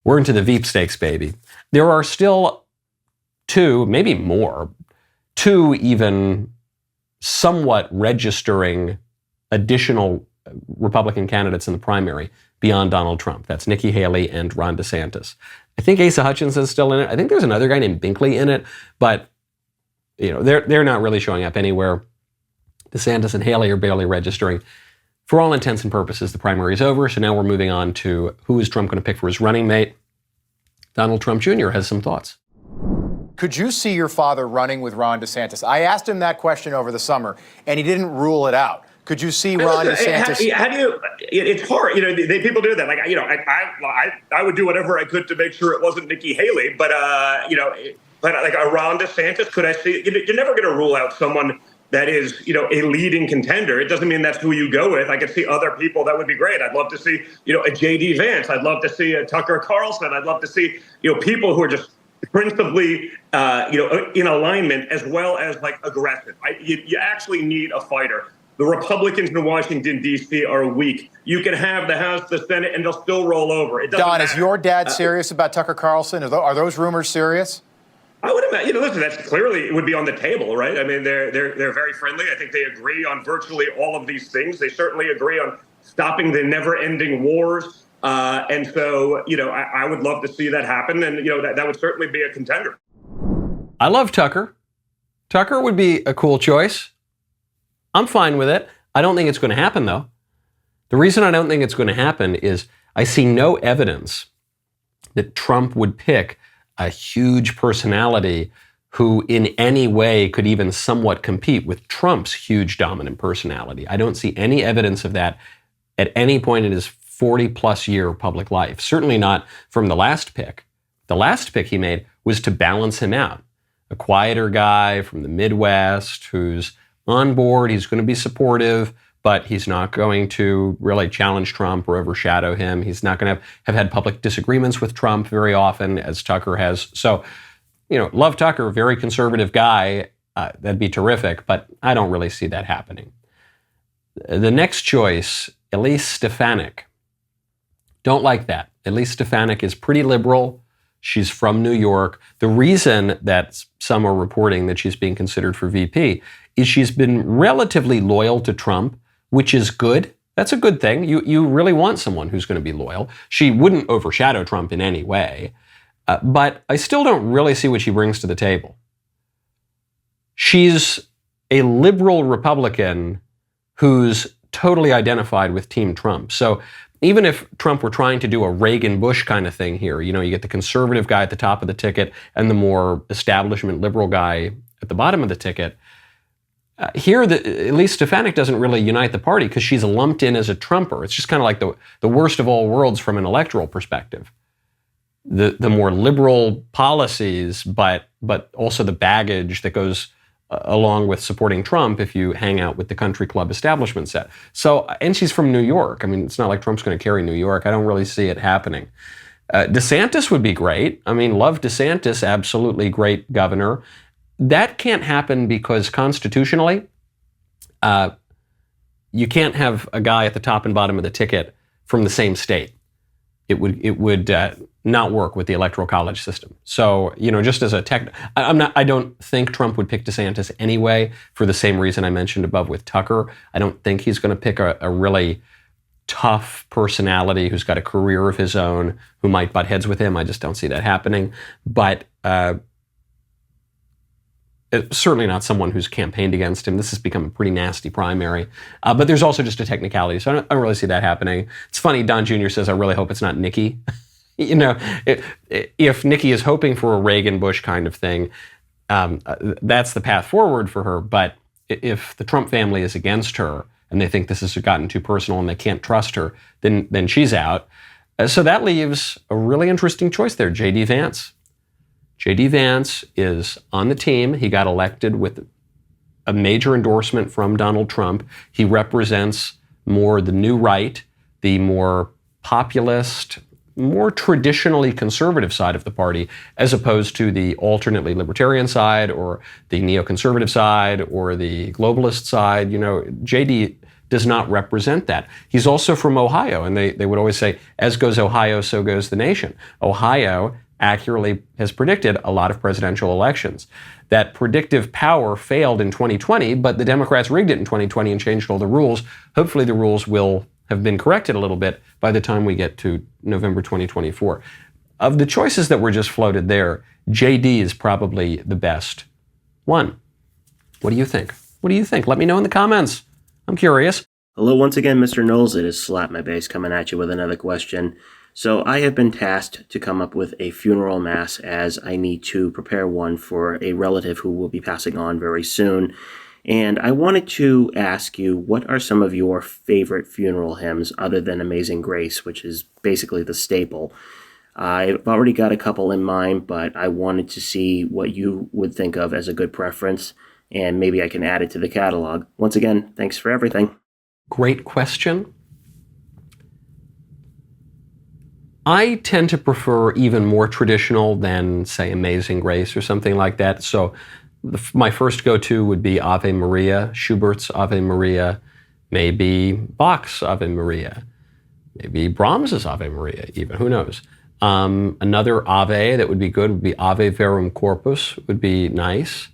We're into the Veep stakes, baby. There are still two, maybe more, two even somewhat registering additional Republican candidates in the primary beyond Donald Trump. That's Nikki Haley and Ron DeSantis. I think Asa Hutchinson is still in it. I think there's another guy named Binkley in it, but they're not really showing up anywhere. DeSantis and Haley are barely registering. For all intents and purposes, the primary is over, so now we're moving on to who is Trump going to pick for his running mate. Donald Trump Jr. has some thoughts. Could you see your father running with Ron DeSantis? I asked him that question over the summer, and he didn't rule it out. Could you see Ron DeSantis? How do you? It's hard. People do that. Like, I would do whatever I could to make sure it wasn't Nikki Haley. But but like a Ron DeSantis, could I see? You're never going to rule out someone that is, a leading contender. It doesn't mean that's who you go with. I could see other people that would be great. I'd love to see, a J.D. Vance. I'd love to see a Tucker Carlson. I'd love to see, people who are just principally, in alignment as well as like aggressive. You actually need a fighter. The Republicans in Washington, D.C. are weak. You can have the House, the Senate, and they'll still roll over. It doesn't Don, matter. Is your dad serious about Tucker Carlson? Are those rumors serious? I would imagine, listen, that's clearly, it would be on the table, right? I mean, they're very friendly. I think they agree on virtually all of these things. They certainly agree on stopping the never-ending wars. And so, I would love to see that happen. And, that would certainly be a contender. I love Tucker. Tucker would be a cool choice. I'm fine with it. I don't think it's going to happen, though. The reason I don't think it's going to happen is I see no evidence that Trump would pick a huge personality who in any way could even somewhat compete with Trump's huge dominant personality. I don't see any evidence of that at any point in his 40-plus year public life. Certainly not from the last pick. The last pick he made was to balance him out. A quieter guy from the Midwest who's on board, he's going to be supportive, but he's not going to really challenge Trump or overshadow him. He's not going to have had public disagreements with Trump very often, as Tucker has. So, love Tucker, very conservative guy. That'd be terrific, but I don't really see that happening. The next choice, Elise Stefanik. Don't like that. Elise Stefanik is pretty liberal. She's from New York. The reason that some are reporting that she's being considered for VP is she's been relatively loyal to Trump, which is good. That's a good thing. You really want someone who's going to be loyal. She wouldn't overshadow Trump in any way, but I still don't really see what she brings to the table. She's a liberal Republican who's totally identified with Team Trump. So even if Trump were trying to do a Reagan-Bush kind of thing here, you get the conservative guy at the top of the ticket and the more establishment liberal guy at the bottom of the ticket, here, at least Stefanik doesn't really unite the party because she's lumped in as a Trumper. It's just kind of like the worst of all worlds from an electoral perspective. The more liberal policies, but also the baggage that goes along with supporting Trump if you hang out with the country club establishment set. So, and she's from New York. I mean, it's not like Trump's going to carry New York. I don't really see it happening. DeSantis would be great. I mean, love DeSantis, absolutely great governor. That can't happen because constitutionally, you can't have a guy at the top and bottom of the ticket from the same state. It would not work with the electoral college system. So, just as a I don't think Trump would pick DeSantis anyway for the same reason I mentioned above with Tucker. I don't think he's going to pick a really tough personality who's got a career of his own who might butt heads with him. I just don't see that happening. But it's certainly not someone who's campaigned against him. This has become a pretty nasty primary. But there's also just a technicality, so I don't really see that happening. It's funny, Don Jr. says, I really hope it's not Nikki. If Nikki is hoping for a Reagan-Bush kind of thing, that's the path forward for her. But if the Trump family is against her and they think this has gotten too personal and they can't trust her, then she's out. So that leaves a really interesting choice there, J.D. Vance. J.D. Vance is on the team. He got elected with a major endorsement from Donald Trump. He represents more the new right, the more populist, more traditionally conservative side of the party, as opposed to the alternately libertarian side or the neoconservative side or the globalist side. J.D. does not represent that. He's also from Ohio, and they would always say, as goes Ohio, so goes the nation. Ohio accurately has predicted a lot of presidential elections. That predictive power failed in 2020, but the Democrats rigged it in 2020 and changed all the rules. Hopefully the rules will have been corrected a little bit by the time we get to November 2024. Of the choices that were just floated there, JD is probably the best one. What do you think? What do you think? Let me know in the comments. I'm curious. Hello once again, Mr. Knowles. It is Slap My Bass coming at you with another question. So I have been tasked to come up with a funeral mass as I need to prepare one for a relative who will be passing on very soon. And I wanted to ask you, what are some of your favorite funeral hymns other than Amazing Grace, which is basically the staple? I've already got a couple in mind, but I wanted to see what you would think of as a good preference, and maybe I can add it to the catalog. Once again, thanks for everything. Great question. I tend to prefer even more traditional than, say, Amazing Grace or something like that. So my first go-to would be Ave Maria, Schubert's Ave Maria, maybe Bach's Ave Maria, maybe Brahms's Ave Maria even, who knows. Another Ave that would be good would be Ave Verum Corpus, would be nice.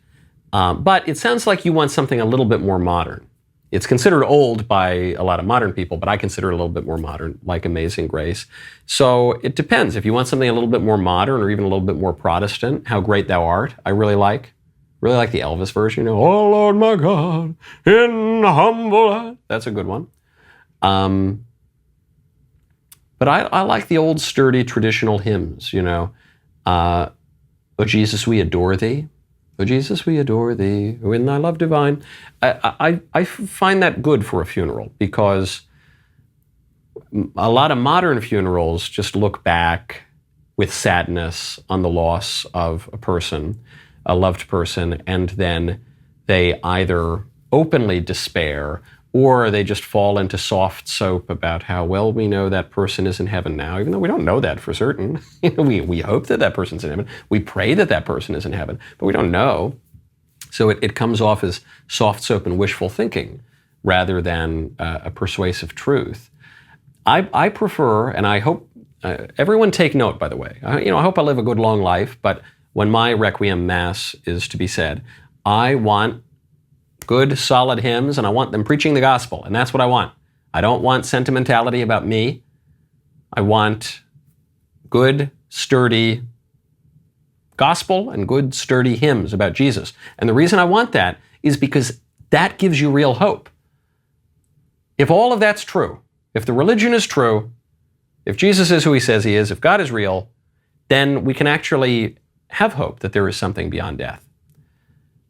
But it sounds like you want something a little bit more modern. It's considered old by a lot of modern people, but I consider it a little bit more modern, like Amazing Grace. So it depends. If you want something a little bit more modern or even a little bit more Protestant, How Great Thou Art, I really like the Elvis version. You know, oh Lord my God, in the humble. That's a good one. But I like the old sturdy traditional hymns, you know. Oh Jesus, we adore thee. Oh Jesus, we adore thee, oh in thy love divine. I find that good for a funeral, because a lot of modern funerals just look back with sadness on the loss of a person, a loved person, and then they either openly despair or they just fall into soft soap about how, well, we know that person is in heaven now, even though we don't know that for certain. We hope that that person's in heaven. We pray that that person is in heaven, but we don't know. So it comes off as soft soap and wishful thinking rather than a persuasive truth. I prefer, and I hope everyone take note, by the way. I hope I live a good long life, but when my Requiem Mass is to be said, I want good, solid hymns, and I want them preaching the gospel, and that's what I want. I don't want sentimentality about me. I want good, sturdy gospel and good, sturdy hymns about Jesus. And the reason I want that is because that gives you real hope. If all of that's true, if the religion is true, if Jesus is who he says he is, if God is real, then we can actually have hope that there is something beyond death.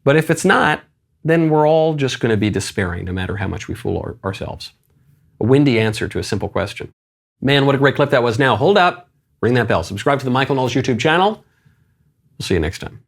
But if it's not, then we're all just going to be despairing, no matter how much we fool ourselves. A windy answer to a simple question. Man, what a great clip that was. Now, hold up, ring that bell, subscribe to the Michael Knowles YouTube channel. We'll see you next time.